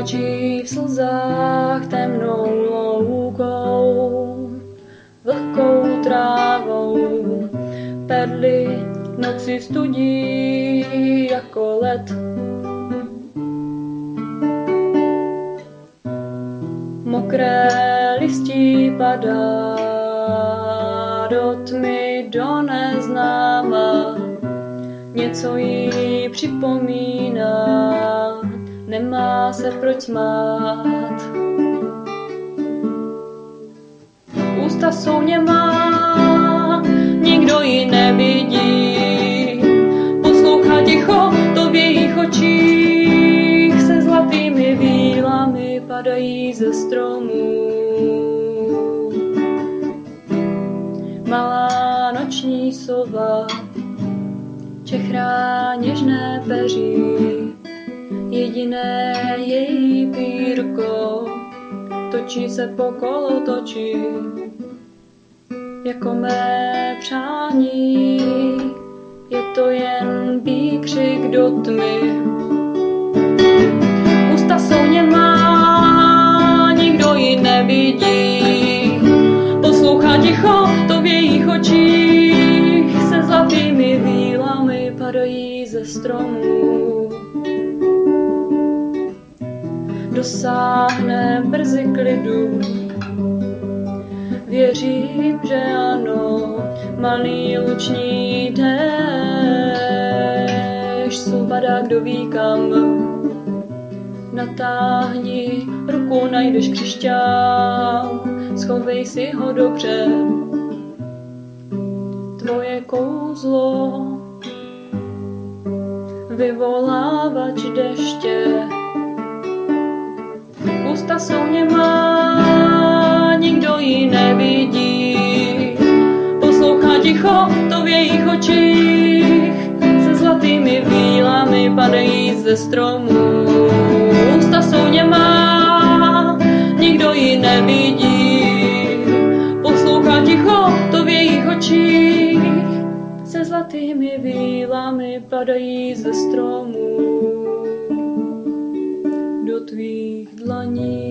kráčí v slzách temnou loukou, vlhkou trávou, perly noci studí jako led. Mokré listí padá do tmy, do neznáma, něco jí připomíná, nemá se proč smát. Ústa jsou němá, nikdo ji nevidí, poslouchá ticho, to v jejich očích se zlatými vílami padají ze stromů. Malá noční sova čechrá něžné peří, jediné její pírko točí se po kolotoči, jako mé přání, je to jen výkřik do tmy. Ústa jsou němá, nikdo ji nevidí, poslouchá ticho, to v jejich očích se zlatými vílami padají ze stromů. Dosáhne brzy klidu, věřím, že ano, malý luční déšť padá, kdo ví kam. Natáhni ruku, najdeš křišťál, schovej si ho dobře. Tvoje kouzlo, vyvolávač deště. Ústa jsou němá, nikdo ji nevidí, poslouchá ticho, to v jejich očích se zlatými vílami padají ze stromů. Ústa jsou němá, nikdo ji nevidí, poslouchá ticho, to v jejich očích se zlatými vílami padají ze stromů. Do tvých dlaní